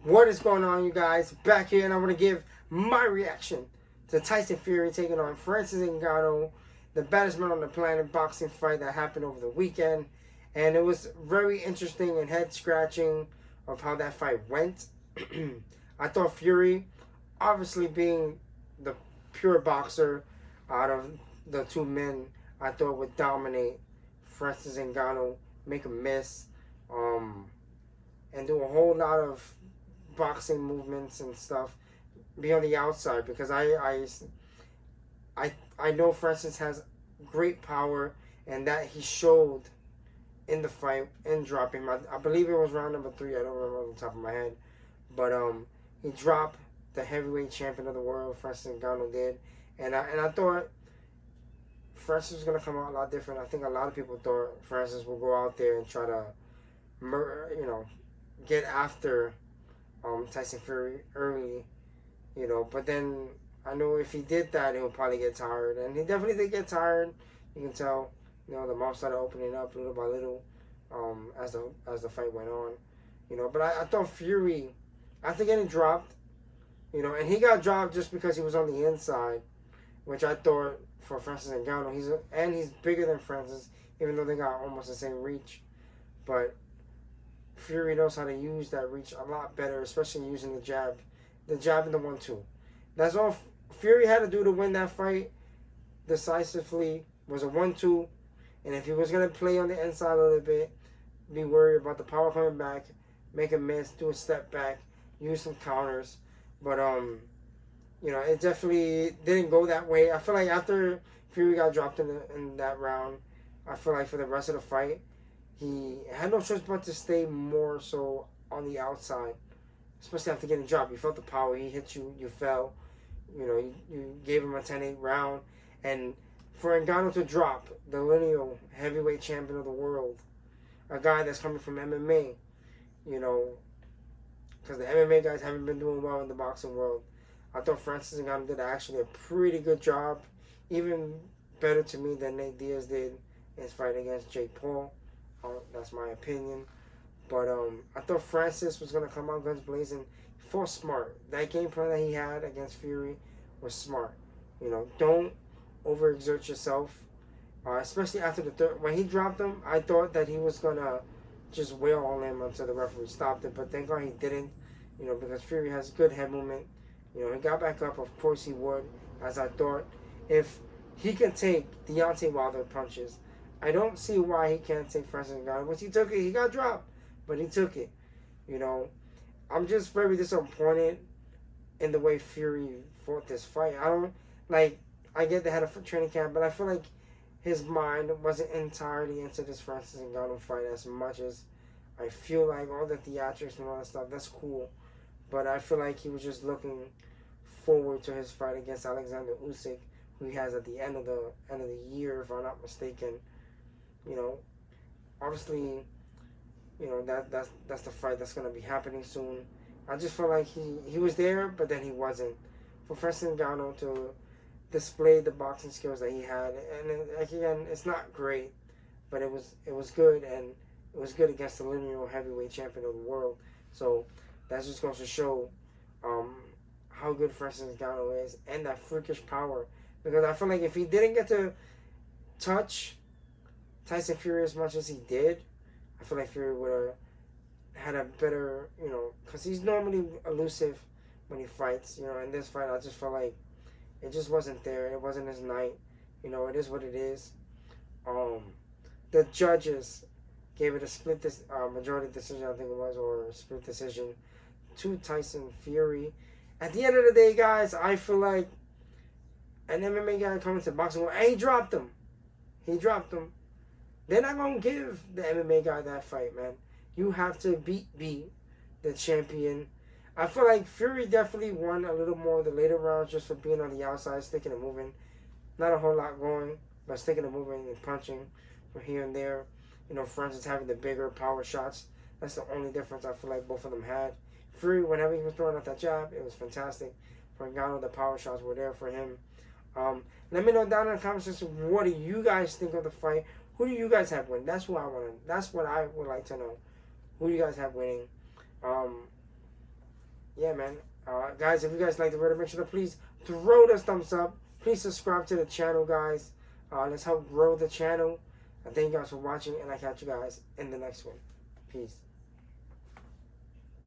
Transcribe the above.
What is going on, you guys? Back here, and I want to give my reaction to Tyson Fury taking on Francis Ngannou, the baddest man on the planet boxing fight that happened over the weekend. And it was very interesting and head scratching of how that fight went. I thought Fury, obviously being the pure boxer out of the two men, I thought would dominate Francis Ngannou, make a miss, and do a whole lot of boxing movements and stuff, be on the outside, because I know Francis has great power, and that he showed in the fight in dropping. I believe it was round number 3. I don't remember off the top of my head, but he dropped the heavyweight champion of the world. Francis Ngannou did, and I thought Francis was gonna come out a lot different. I think a lot of people thought Francis would go out there and try to, get after Tyson Fury early, but then I know if he did that, he'll probably get tired, and he definitely did get tired. You can tell, the mouth started opening up little by little, as the fight went on, But I thought Fury, after getting dropped, and he got dropped just because he was on the inside, which I thought for Francis Ngannou, he's bigger than Francis, even though they got almost the same reach, but Fury knows how to use that reach a lot better, especially using the jab and the 1-2. That's all Fury had to do to win that fight decisively, was a 1-2. And if he was going to play on the inside a little bit, be worried about the power coming back, make a miss, do a step back, use some counters. But, it definitely didn't go that way. I feel like after Fury got dropped in that round, I feel like for the rest of the fight, he had no choice but to stay more so on the outside, especially after getting dropped. You felt the power. He hit you. You fell. You gave him a 10-8 round. And for Ngannou to drop the lineal heavyweight champion of the world, a guy that's coming from MMA, because the MMA guys haven't been doing well in the boxing world, I thought Francis Ngannou did actually a pretty good job, even better to me than Nate Diaz did in his fight against Jake Paul. That's my opinion. But I thought Francis was going to come out guns blazing. He fought smart. That game plan that he had against Fury was smart. Don't overexert yourself. Especially after the third. When he dropped him, I thought that he was going to just wail on him until the referee stopped it. But thank God he didn't. Because Fury has good head movement. He got back up. Of course he would. As I thought. If he can take Deontay Wilder punches, I don't see why he can't take Francis Ngannou. Once he took it, he got dropped, but he took it. I'm just very disappointed in the way Fury fought this fight. I get they had a training camp, but I feel like his mind wasn't entirely into this Francis Ngannou fight as much as I feel like all the theatrics and all that stuff. That's cool, but I feel like he was just looking forward to his fight against Alexander Usyk, who he has at the end of the year, if I'm not mistaken. Obviously, that's the fight that's gonna be happening soon. I just feel like he was there, but then he wasn't. For Francis Ngannou to display the boxing skills that he had, and again, it's not great, but it was good, and it was good against the lineal heavyweight champion of the world. So that's just going to show how good Francis Ngannou is, and that freakish power. Because I feel like if he didn't get to touch Tyson Fury as much as he did, I feel like Fury would have had a better, because he's normally elusive when he fights. In this fight, I just felt like it just wasn't there. It wasn't his night. It is what it is. The judges gave it a split majority decision, I think it was, or a split decision to Tyson Fury. At the end of the day, guys, I feel like an MMA guy coming to boxing world, and he dropped him. They're not going to give the MMA guy that fight, man. You have to beat the champion. I feel like Fury definitely won a little more of the later rounds just for being on the outside, sticking and moving. Not a whole lot going, but sticking and moving and punching from here and there. Francis having the bigger power shots. That's the only difference I feel like both of them had. Fury, whenever he was throwing out that jab, it was fantastic. For Ngannou, the power shots were there for him. Let me know down in the comment section, what do you guys think of the fight? Who do you guys have winning? That's what I would like to know. Who do you guys have winning? yeah, man. Guys, if you guys like the video, make sure to please throw those thumbs up. Please subscribe to the channel, guys. Let's help grow the channel. And thank you guys for watching, and I'll catch you guys in the next one. Peace.